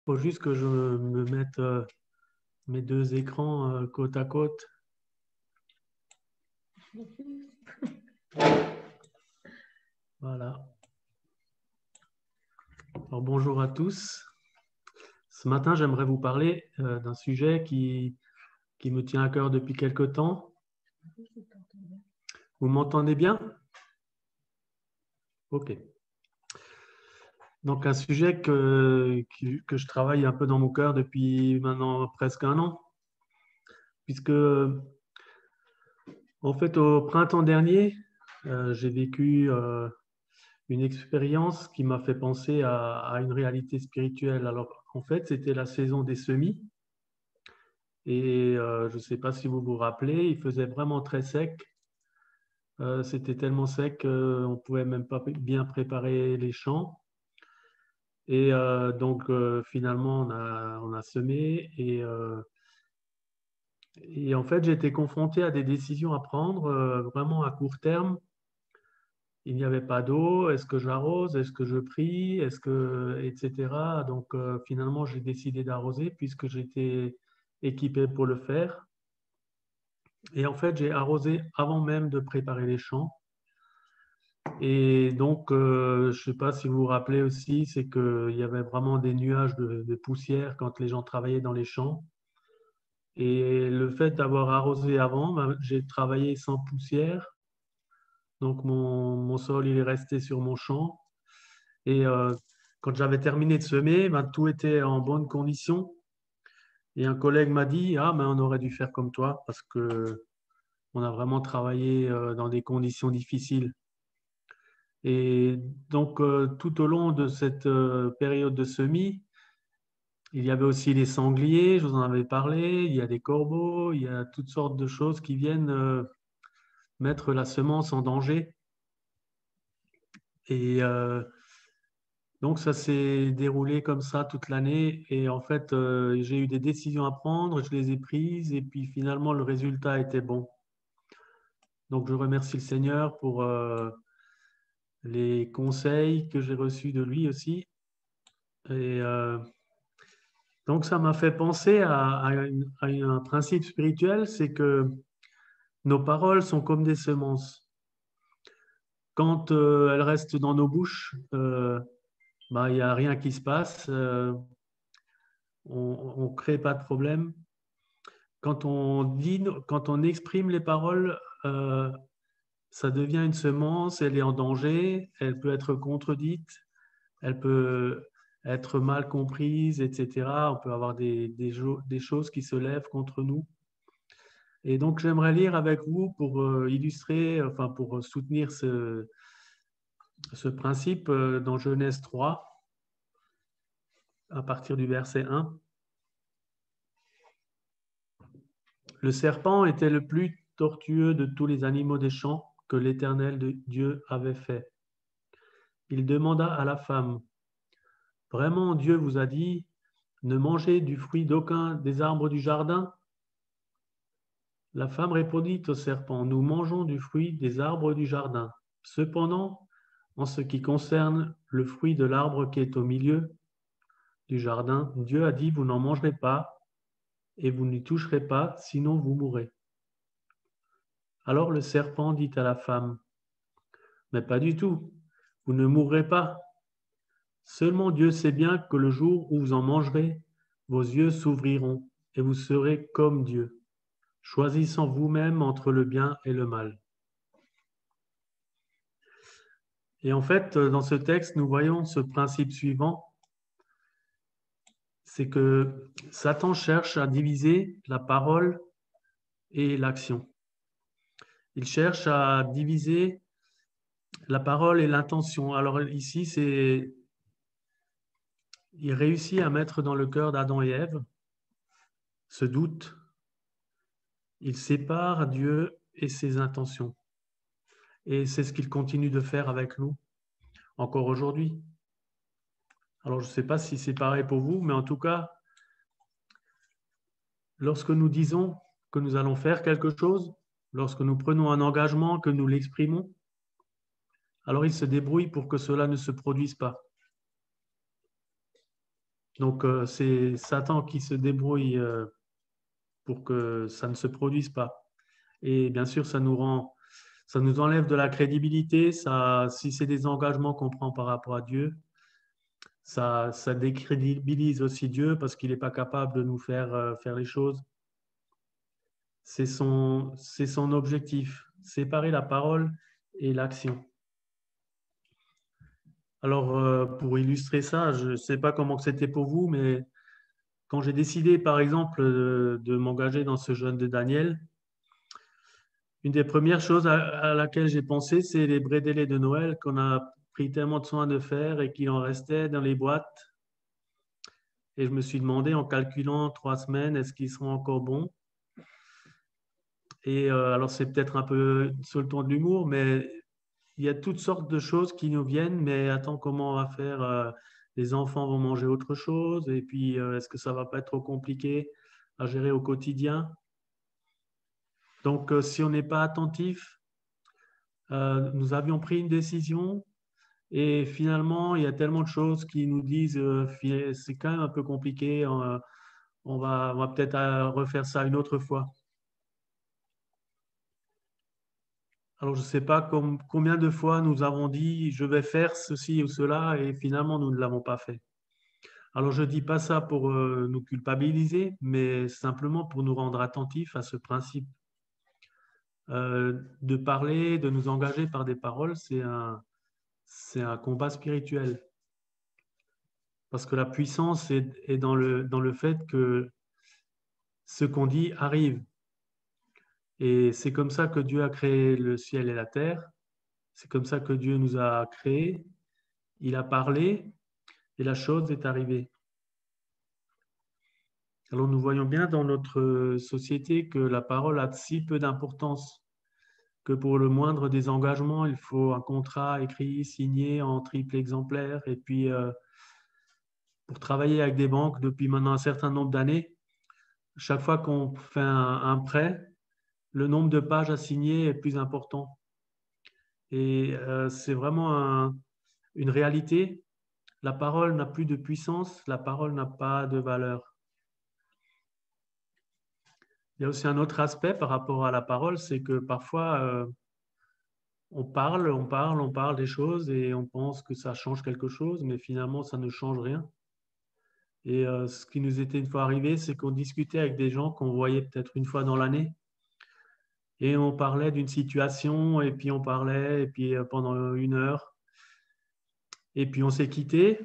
faut juste que je me mette mes deux écrans côte à côte. Voilà. Alors, bonjour à tous. Ce matin, j'aimerais vous parler d'un sujet qui me tient à cœur depuis quelque temps. Vous m'entendez bien? Ok. Donc, un sujet que je travaille un peu dans mon cœur depuis maintenant presque un an, puisque, en fait, au printemps dernier, j'ai vécu une expérience qui m'a fait penser à une réalité spirituelle. Alors, en fait, c'était la saison des semis. Et je ne sais pas si vous vous rappelez, il faisait vraiment très sec. C'était tellement sec qu'on ne pouvait même pas bien préparer les champs. Et donc, finalement, on a semé. Et en fait, j'ai été confronté à des décisions à prendre vraiment à court terme. Il n'y avait pas d'eau. Est-ce que j'arrose? Est-ce que je prie? Etc. Donc, finalement, j'ai décidé d'arroser puisque j'étais équipé pour le faire. Et en fait, j'ai arrosé avant même de préparer les champs. Et donc, je ne sais pas si vous vous rappelez aussi, c'est qu'il y avait vraiment des nuages de poussière quand les gens travaillaient dans les champs. Et le fait d'avoir arrosé avant, ben, j'ai travaillé sans poussière. Donc, mon sol, il est resté sur mon champ. Et quand j'avais terminé de semer, ben, tout était en bonne condition. Et un collègue m'a dit, ah, mais on aurait dû faire comme toi parce que on a vraiment travaillé dans des conditions difficiles. Et donc, tout au long de cette période de semis, il y avait aussi les sangliers, je vous en avais parlé, il y a des corbeaux, il y a toutes sortes de choses qui viennent mettre la semence en danger. Et donc, ça s'est déroulé comme ça toute l'année. Et en fait, j'ai eu des décisions à prendre, je les ai prises, et puis finalement, le résultat était bon. Donc, je remercie le Seigneur pour les conseils que j'ai reçus de lui aussi. Et donc, ça m'a fait penser à un principe spirituel, c'est que nos paroles sont comme des semences. Quand elles restent dans nos bouches, bah, il n'y a rien qui se passe, on ne crée pas de problème. Quand on dit, quand on exprime les paroles, ça devient une semence, elle est en danger, elle peut être contredite, elle peut être mal comprise, etc. On peut avoir des choses qui se lèvent contre nous. Et donc, j'aimerais lire avec vous pour illustrer, enfin pour soutenir ce principe dans Genèse 3, à partir du verset 1. Le serpent était le plus tortueux de tous les animaux des champs que l'Éternel Dieu avait fait. Il demanda à la femme, « Vraiment Dieu vous a dit, ne mangez du fruit d'aucun des arbres du jardin ?» La femme répondit au serpent, « Nous mangeons du fruit des arbres du jardin. Cependant, en ce qui concerne le fruit de l'arbre qui est au milieu du jardin, Dieu a dit, vous n'en mangerez pas et vous n'y toucherez pas, sinon vous mourrez. » Alors le serpent dit à la femme, « Mais pas du tout, vous ne mourrez pas. Seulement Dieu sait bien que le jour où vous en mangerez, vos yeux s'ouvriront et vous serez comme Dieu, choisissant vous-même entre le bien et le mal. » Et en fait, dans ce texte, nous voyons ce principe suivant, c'est que Satan cherche à diviser la parole et l'action. Il cherche à diviser la parole et l'intention. Alors ici, il réussit à mettre dans le cœur d'Adam et Ève ce doute. Il sépare Dieu et ses intentions. Et c'est ce qu'il continue de faire avec nous, encore aujourd'hui. Alors, je ne sais pas si c'est pareil pour vous, mais en tout cas, lorsque nous disons que nous allons faire quelque chose, lorsque nous prenons un engagement, que nous l'exprimons, alors il se débrouille pour que cela ne se produise pas. Donc, c'est Satan qui se débrouille pour que ça ne se produise pas. Et bien sûr, ça nous enlève de la crédibilité. Si c'est des engagements qu'on prend par rapport à Dieu, ça décrédibilise aussi Dieu parce qu'il n'est pas capable de nous faire faire les choses. C'est son objectif, séparer la parole et l'action. Alors, pour illustrer ça, je ne sais pas comment c'était pour vous, mais quand j'ai décidé, par exemple, de m'engager dans ce jeûne de Daniel, une des premières choses à laquelle j'ai pensé, c'est les brédélés de Noël qu'on a pris tellement de soin de faire et qu'il en restait dans les boîtes. Et je me suis demandé, en calculant 3 semaines, est-ce qu'ils seront encore bons? Et alors, c'est peut-être un peu sur le ton de l'humour, mais il y a toutes sortes de choses qui nous viennent. Mais attends, comment on va faire? Les enfants vont manger autre chose. Et puis, est-ce que ça va pas être trop compliqué à gérer au quotidien? Donc, si on n'est pas attentif, nous avions pris une décision et finalement, il y a tellement de choses qui nous disent c'est quand même un peu compliqué, on va peut-être refaire ça une autre fois. Alors, je ne sais pas combien de fois nous avons dit je vais faire ceci ou cela et finalement, nous ne l'avons pas fait. Alors, je ne dis pas ça pour nous culpabiliser, mais simplement pour nous rendre attentifs à ce principe. De parler, de nous engager par des paroles, c'est un combat spirituel. Parce que la puissance est dans le fait que ce qu'on dit arrive. Et c'est comme ça que Dieu a créé le ciel et la terre. C'est comme ça que Dieu nous a créés. Il a parlé et la chose est arrivée. Alors nous voyons bien dans notre société que la parole a si peu d'importance que pour le moindre des engagements, il faut un contrat écrit, signé en triple exemplaire. Et puis, pour travailler avec des banques depuis maintenant un certain nombre d'années, chaque fois qu'on fait un prêt, le nombre de pages à signer est plus important. Et c'est vraiment une réalité. La parole n'a plus de puissance, la parole n'a pas de valeur. Il y a aussi un autre aspect par rapport à la parole, c'est que parfois, on parle des choses et on pense que ça change quelque chose, mais finalement, ça ne change rien. Et ce qui nous était une fois arrivé, c'est qu'on discutait avec des gens qu'on voyait peut-être une fois dans l'année. Et on parlait d'une situation, et puis on parlait, et puis pendant 1 heure. Et puis on s'est quitté,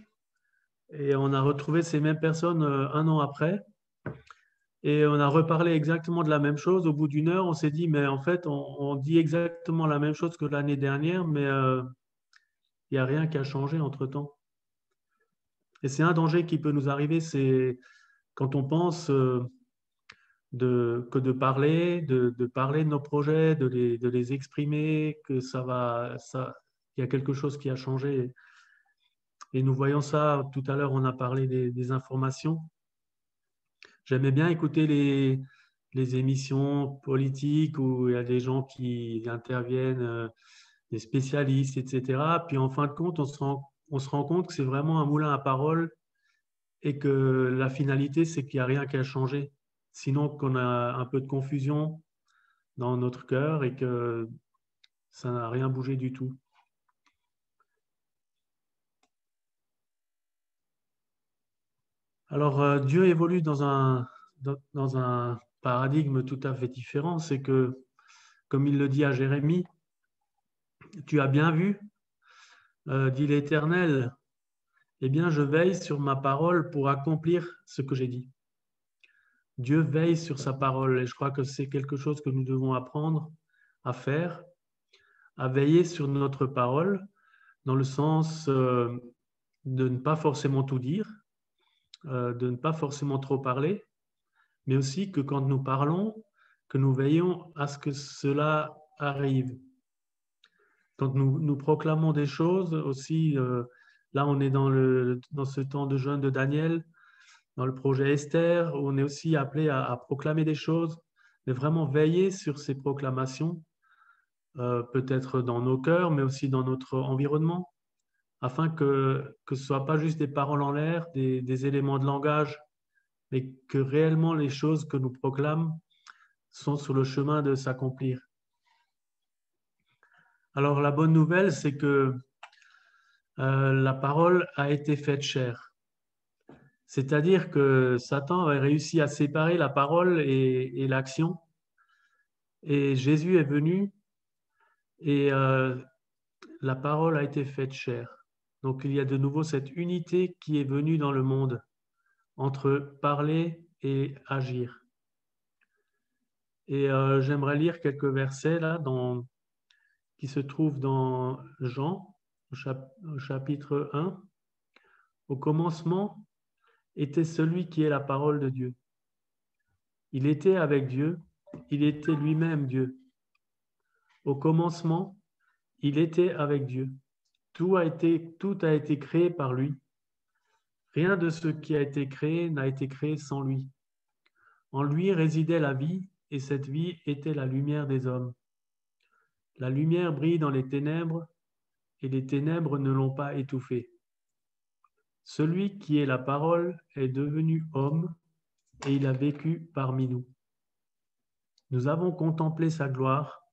et on a retrouvé ces mêmes personnes 1 an après. Et on a reparlé exactement de la même chose. Au bout d'1 heure, on s'est dit, mais en fait, on dit exactement la même chose que l'année dernière, mais il n'y a rien qui a changé entre-temps. Et c'est un danger qui peut nous arriver, c'est quand on pense que de parler, de parler de nos projets, de les exprimer, que il y a quelque chose qui a changé. Et nous voyons ça, tout à l'heure, on a parlé des informations. J'aimais bien écouter les émissions politiques où il y a des gens qui interviennent, des spécialistes, etc. Puis en fin de compte, on se rend compte que c'est vraiment un moulin à paroles et que la finalité, c'est qu'il n'y a rien qui a changé. Sinon, qu'on a un peu de confusion dans notre cœur et que ça n'a rien bougé du tout. Alors, Dieu évolue dans un paradigme tout à fait différent. C'est que, comme il le dit à Jérémie, tu as bien vu, dit l'Éternel, eh bien, je veille sur ma parole pour accomplir ce que j'ai dit. Dieu veille sur sa parole et je crois que c'est quelque chose que nous devons apprendre à faire, à veiller sur notre parole, dans le sens de ne pas forcément tout dire, de ne pas forcément trop parler, mais aussi que quand nous parlons, que nous veillons à ce que cela arrive. Quand nous proclamons des choses aussi, là on est dans ce temps de jeûne de Daniel, dans le projet Esther, où on est aussi appelé à proclamer des choses, mais vraiment veiller sur ces proclamations, peut-être dans nos cœurs, mais aussi dans notre environnement, afin que ce ne soit pas juste des paroles en l'air, des éléments de langage, mais que réellement les choses que nous proclamons sont sur le chemin de s'accomplir. Alors la bonne nouvelle, c'est que la parole a été faite chair. C'est-à-dire que Satan a réussi à séparer la parole et l'action. Et Jésus est venu et la parole a été faite chair. Donc il y a de nouveau cette unité qui est venue dans le monde entre parler et agir. Et j'aimerais lire quelques versets là qui se trouvent dans Jean, au chapitre 1. Au commencement était celui qui est la parole de Dieu. Il était avec Dieu, il était lui-même Dieu. Au commencement, il était avec Dieu. Tout a été créé par lui. Rien de ce qui a été créé n'a été créé sans lui. En lui résidait la vie, et cette vie était la lumière des hommes. La lumière brille dans les ténèbres, et les ténèbres ne l'ont pas étouffée. Celui qui est la parole est devenu homme, et il a vécu parmi nous. Nous avons contemplé sa gloire,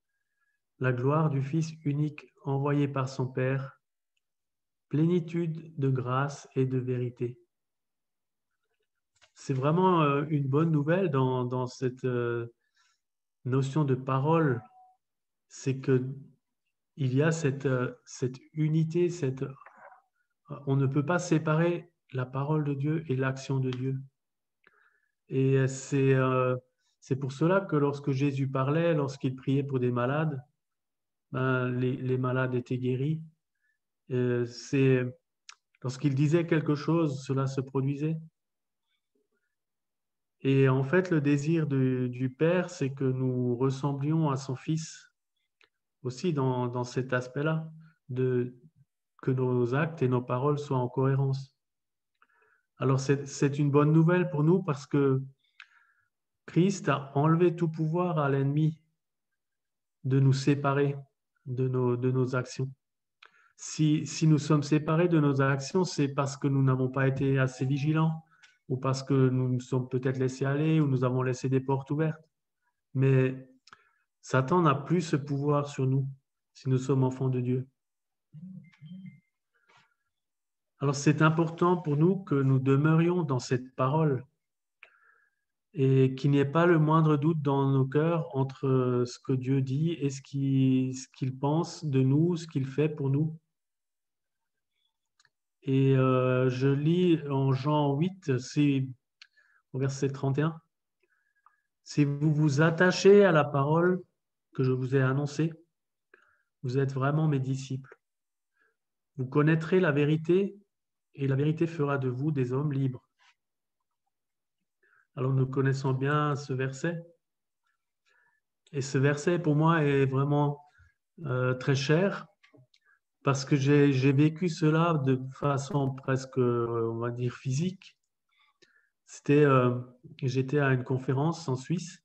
la gloire du Fils unique envoyé par son Père, plénitude de grâce et de vérité. C'est vraiment une bonne nouvelle dans cette notion de parole, c'est que il y a cette unité, on ne peut pas séparer la parole de Dieu et l'action de Dieu. Et c'est pour cela que lorsque Jésus parlait, lorsqu'il priait pour des malades, ben, les malades étaient guéris. Lorsqu'il disait quelque chose, cela se produisait. Et en fait, le désir du Père, c'est que nous ressemblions à son Fils aussi dans cet aspect-là, que nos actes et nos paroles soient en cohérence. Alors, c'est une bonne nouvelle pour nous parce que Christ a enlevé tout pouvoir à l'ennemi de nous séparer de nos actions. Si nous sommes séparés de nos actions, c'est parce que nous n'avons pas été assez vigilants ou parce que nous nous sommes peut-être laissés aller ou nous avons laissé des portes ouvertes. Mais Satan n'a plus ce pouvoir sur nous si nous sommes enfants de Dieu. Alors c'est important pour nous que nous demeurions dans cette parole et qu'il n'y ait pas le moindre doute dans nos cœurs entre ce que Dieu dit et ce qu'il pense de nous, ce qu'il fait pour nous. Et je lis en Jean 8, au verset 31. Si vous vous attachez à la parole que je vous ai annoncée, vous êtes vraiment mes disciples. Vous connaîtrez la vérité et la vérité fera de vous des hommes libres. Alors nous connaissons bien ce verset. Et ce verset pour moi est vraiment très cher parce que j'ai vécu cela de façon presque, on va dire, physique. J'étais à une conférence en Suisse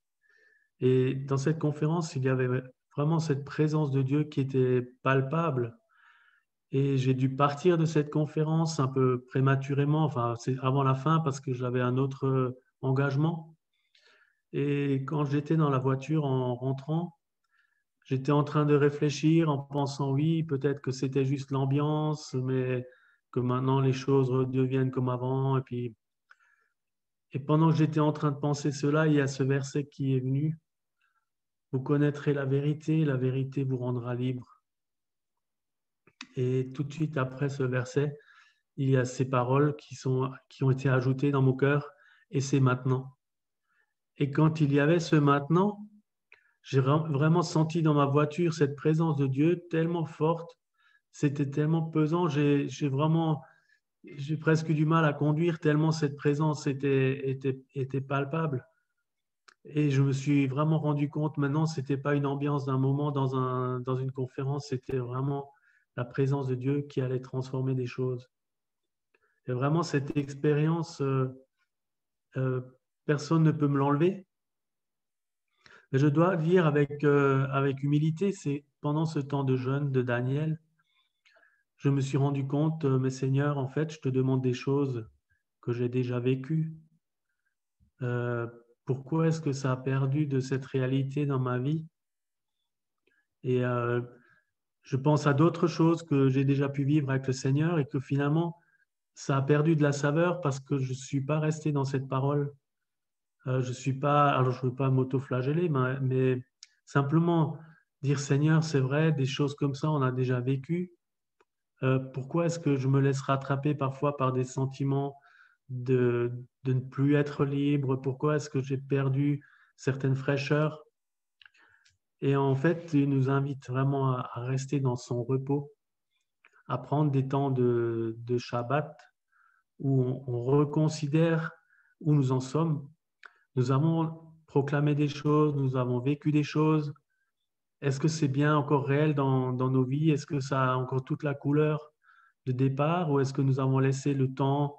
et dans cette conférence, il y avait vraiment cette présence de Dieu qui était palpable. Et j'ai dû partir de cette conférence un peu prématurément, enfin c'est avant la fin parce que j'avais un autre engagement. Et quand j'étais dans la voiture en rentrant, j'étais en train de réfléchir en pensant oui, peut-être que c'était juste l'ambiance, mais que maintenant les choses redeviennent comme avant. Et pendant que j'étais en train de penser cela, il y a ce verset qui est venu. Vous connaîtrez la vérité vous rendra libre. Et tout de suite après ce verset, il y a ces paroles qui ont été ajoutées dans mon cœur, et c'est maintenant. Et quand il y avait ce maintenant, j'ai vraiment senti dans ma voiture cette présence de Dieu tellement forte, c'était tellement pesant, j'ai presque du mal à conduire tellement cette présence était palpable. Et je me suis vraiment rendu compte maintenant, ce n'était pas une ambiance d'un moment dans une conférence, c'était vraiment la présence de Dieu qui allait transformer des choses. Et vraiment, cette expérience, personne ne peut me l'enlever. Mais je dois dire avec humilité, c'est pendant ce temps de jeûne de Daniel, je me suis rendu compte, mais Seigneur, en fait, je te demande des choses que j'ai déjà vécues. Euh, Pourquoi est-ce que ça a perdu de cette réalité dans ma vie? Et je pense à d'autres choses que j'ai déjà pu vivre avec le Seigneur et que finalement, ça a perdu de la saveur parce que je ne suis pas resté dans cette parole. Je suis pas, alors je ne veux pas m'auto-flageller, mais simplement dire Seigneur, c'est vrai, des choses comme ça, on a déjà vécu. Pourquoi est-ce que je me laisse rattraper parfois par des sentiments de ne plus être libre? Pourquoi est-ce que j'ai perdu certaines fraîcheurs? Et en fait, il nous invite vraiment à rester dans son repos, à prendre des temps de Shabbat où on reconsidère où nous en sommes. Nous avons proclamé des choses, nous avons vécu des choses. Est-ce que c'est bien encore réel dans nos vies? Est-ce que ça a encore toute la couleur de départ ou est-ce que nous avons laissé le temps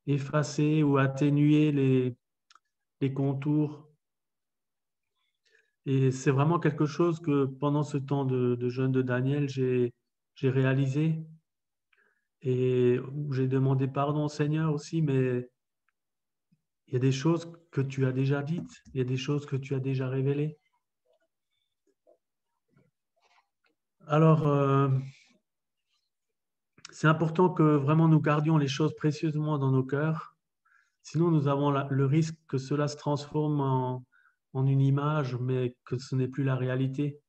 effacer ou atténuer les contours? Et c'est vraiment quelque chose que pendant ce temps de jeûne de Daniel, j'ai réalisé et où j'ai demandé pardon au Seigneur aussi, mais il y a des choses que tu as déjà dites, il y a des choses que tu as déjà révélées. Alors, c'est important que vraiment nous gardions les choses précieusement dans nos cœurs. Sinon, nous avons le risque que cela se transforme en une image, mais que ce n'est plus la réalité.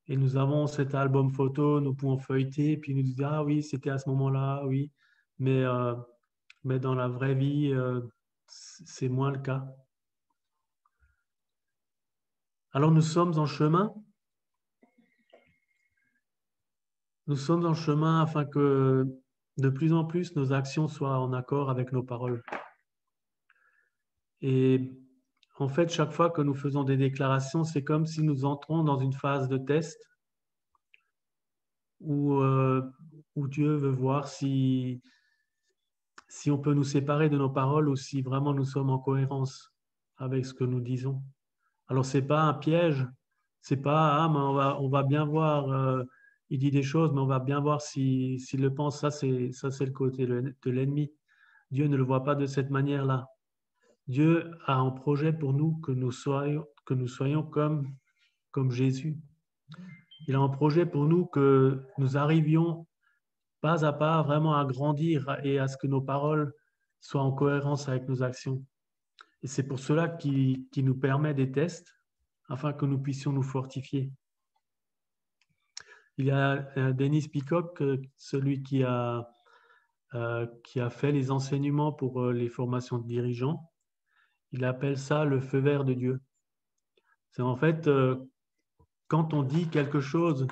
Et nous avons cet album photo, nous pouvons feuilleter, puis nous dire, ah oui, c'était à ce moment-là, oui. Mais, euh, mais dans la vraie vie, c'est moins le cas. Alors nous sommes en chemin. Nous sommes en chemin afin que de plus en plus nos actions soient en accord avec nos paroles. Et en fait, chaque fois que nous faisons des déclarations, c'est comme si nous entrons dans une phase de test où, où Dieu veut voir si on peut nous séparer de nos paroles ou si vraiment nous sommes en cohérence avec ce que nous disons. Alors, ce n'est pas un piège, c'est pas, ah, mais on va bien voir, il dit des choses, mais on va bien voir s'il le pense. Ça, c'est le côté de l'ennemi. Dieu ne le voit pas de cette manière-là. Dieu a un projet pour nous que nous soyons comme Jésus. Il a un projet pour nous que nous arrivions pas à pas vraiment à grandir et à ce que nos paroles soient en cohérence avec nos actions. Et c'est pour cela qu'il nous permet des tests afin que nous puissions nous fortifier. Il y a Dennis Peacock, celui qui a fait les enseignements pour les formations de dirigeants. Il appelle ça le feu vert de Dieu. C'est en fait, quand on dit quelque chose,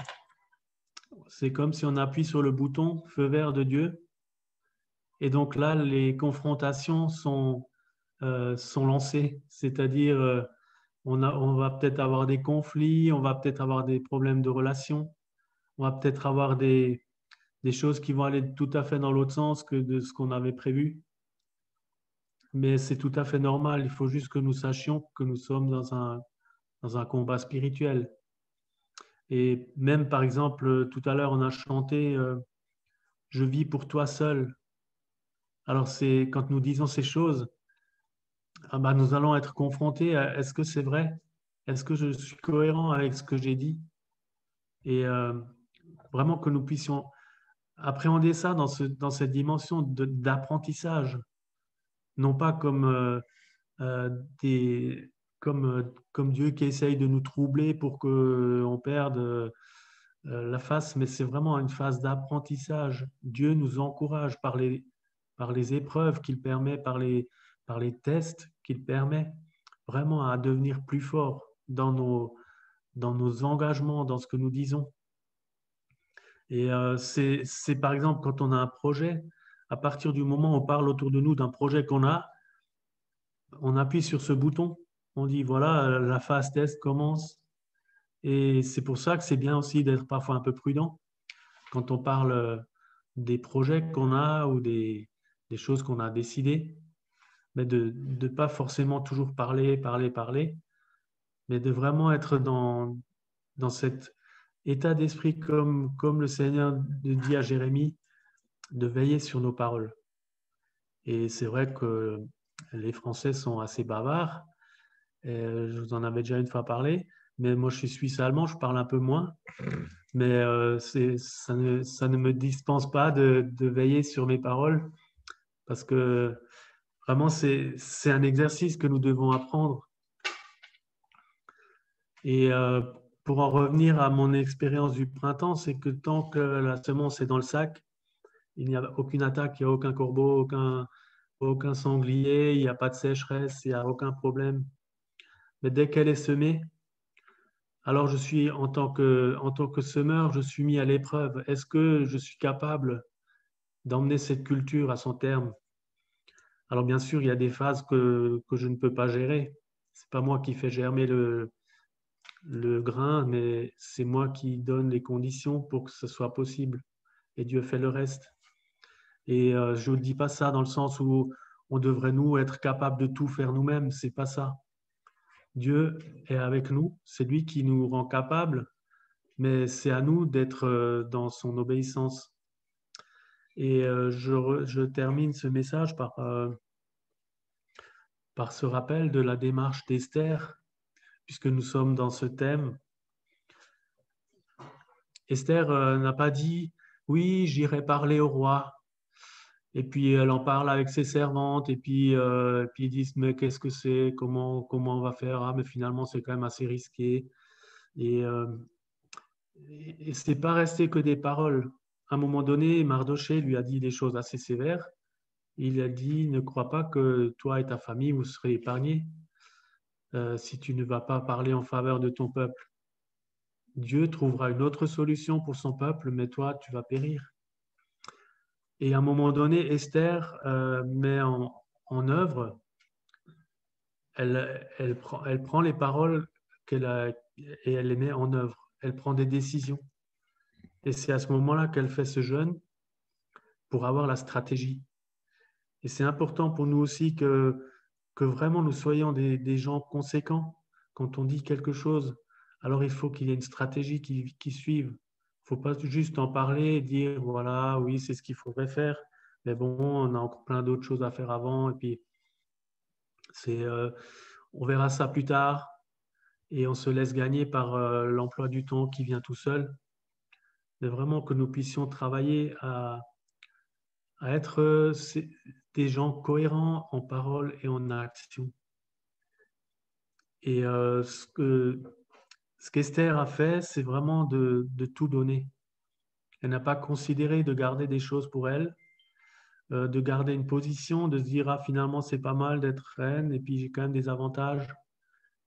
c'est comme si on appuie sur le bouton feu vert de Dieu. Et donc là, les confrontations sont lancées. C'est-à-dire, on va peut-être avoir des conflits, on va peut-être avoir des problèmes de relations, on va peut-être avoir des choses qui vont aller tout à fait dans l'autre sens que de ce qu'on avait prévu. Mais c'est tout à fait normal. Il faut juste que nous sachions que nous sommes dans un combat spirituel. Et même, par exemple, tout à l'heure, on a chanté Je vis pour toi seul. Alors, c'est quand nous disons ces choses, ah bah, nous allons être confrontés à est-ce que c'est vrai? Est-ce que je suis cohérent avec ce que j'ai dit? Et vraiment que nous puissions appréhender ça dans cette dimension d'apprentissage, non pas comme, euh, des, comme Dieu qui essaye de nous troubler pour qu'on perde la face, mais c'est vraiment une phase d'apprentissage. Dieu nous encourage par les épreuves qu'il permet, par les tests qu'il permet, vraiment à devenir plus fort dans nos engagements, dans ce que nous disons. Et c'est par exemple quand on a un projet, à partir du moment où on parle autour de nous d'un projet qu'on a, on appuie sur ce bouton, on dit voilà, la phase test commence. Et c'est pour ça que c'est bien aussi d'être parfois un peu prudent quand on parle des projets qu'on a ou des choses qu'on a décidées, mais de ne pas forcément toujours parler, mais de vraiment être dans cette état d'esprit comme le Seigneur dit à Jérémie, de veiller sur nos paroles. Et c'est vrai que les Français sont assez bavards. Je vous en avais déjà une fois parlé, mais moi je suis suisse-allemand, je parle un peu moins. Mais ça ne me dispense pas de veiller sur mes paroles parce que vraiment c'est un exercice que nous devons apprendre. Et pour en revenir à mon expérience du printemps, c'est que tant que la semence est dans le sac, il n'y a aucune attaque, il n'y a aucun corbeau, aucun sanglier, il n'y a pas de sécheresse, il n'y a aucun problème. Mais dès qu'elle est semée, alors je suis en tant que semeur, je suis mis à l'épreuve. Est-ce que je suis capable d'emmener cette culture à son terme? Alors bien sûr, il y a des phases que je ne peux pas gérer. C'est pas moi qui fais germer le grain, mais c'est moi qui donne les conditions pour que ce soit possible. Et Dieu fait le reste. Et je ne dis pas ça dans le sens où on devrait nous être capable de tout faire nous-mêmes. C'est pas ça. Dieu est avec nous. C'est lui qui nous rend capables, mais c'est à nous d'être dans son obéissance. Et je termine ce message par ce rappel de la démarche d'Esther, puisque nous sommes dans ce thème. Esther n'a pas dit, oui, j'irai parler au roi. Et puis elle en parle avec ses servantes, et puis ils disent, mais qu'est-ce que c'est, comment on va faire? Ah, mais finalement, c'est quand même assez risqué. Et, euh, et c'est pas resté que des paroles. À un moment donné, Mardochée lui a dit des choses assez sévères. Il a dit, ne crois pas que toi et ta famille, vous serez épargnés si tu ne vas pas parler en faveur de ton peuple. Dieu trouvera une autre solution pour son peuple, mais toi, tu vas périr. Et à un moment donné, Esther met en œuvre, elle prend les paroles qu'elle a et elle les met en œuvre. Elle prend des décisions. Et c'est à ce moment-là qu'elle fait ce jeûne pour avoir la stratégie. Et c'est important pour nous aussi que vraiment nous soyons des gens conséquents. Quand on dit quelque chose, alors il faut qu'il y ait une stratégie qui suive. Il ne faut pas juste en parler et dire, voilà, oui, c'est ce qu'il faudrait faire. Mais bon, on a encore plein d'autres choses à faire avant. Et puis, c'est, euh, on verra ça plus tard. Et on se laisse gagner par l'emploi du temps qui vient tout seul. Mais vraiment que nous puissions travailler à être des gens cohérents en parole et en action. Et ce qu'Esther a fait, c'est vraiment de tout donner. Elle n'a pas considéré de garder des choses pour elle, de garder une position, de se dire, ah, finalement, c'est pas mal d'être reine et puis j'ai quand même des avantages.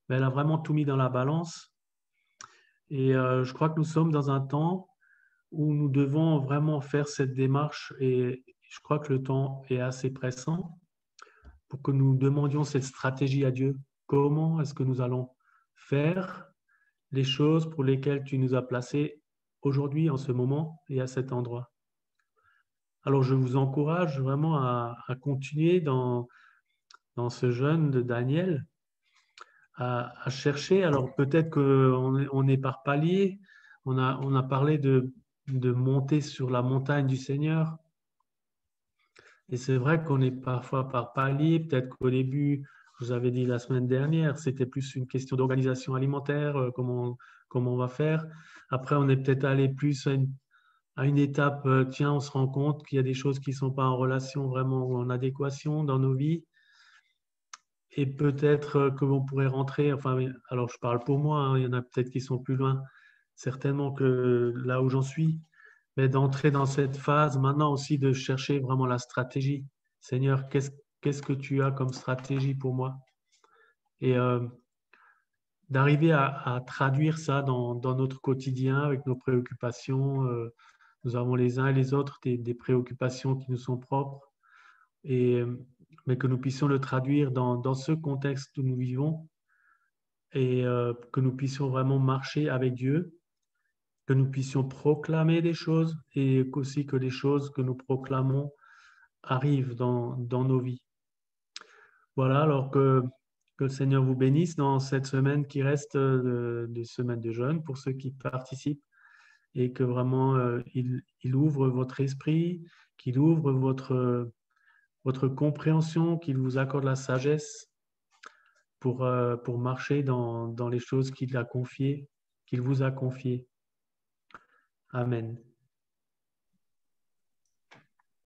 Mais elle a vraiment tout mis dans la balance. Et je crois que nous sommes dans un temps où nous devons vraiment faire cette démarche et je crois que le temps est assez pressant pour que nous demandions cette stratégie à Dieu. Comment est-ce que nous allons faire les choses pour lesquelles tu nous as placés aujourd'hui, en ce moment et à cet endroit? Alors, je vous encourage vraiment à continuer dans ce jeûne de Daniel, à chercher. Alors, peut-être qu'on est par palier. On a parlé de monter sur la montagne du Seigneur. Et c'est vrai qu'on est parfois par palier. Peut-être qu'au début, je vous avais dit la semaine dernière, c'était plus une question d'organisation alimentaire, comment on va faire. Après, on est peut-être allé plus à une étape, tiens, on se rend compte qu'il y a des choses qui ne sont pas en relation vraiment ou en adéquation dans nos vies. Et peut-être que l'on pourrait rentrer, enfin, alors je parle pour moi, hein, il y en a peut-être qui sont plus loin, certainement que là où j'en suis, mais d'entrer dans cette phase maintenant aussi de chercher vraiment la stratégie. Seigneur, qu'est-ce que tu as comme stratégie pour moi? Et d'arriver à traduire ça dans notre quotidien avec nos préoccupations. Nous avons les uns et les autres des préoccupations qui nous sont propres, et, mais que nous puissions le traduire dans ce contexte où nous vivons et que nous puissions vraiment marcher avec Dieu, que nous puissions proclamer des choses et aussi que les choses que nous proclamons arrivent dans nos vies. Voilà, alors que le Seigneur vous bénisse dans cette semaine qui reste de semaine de jeûne pour ceux qui participent. et que vraiment il ouvre votre esprit, qu'il ouvre votre compréhension, qu'il vous accorde la sagesse pour marcher dans les choses qu'il a confiées, qu'il vous a confiées. Amen.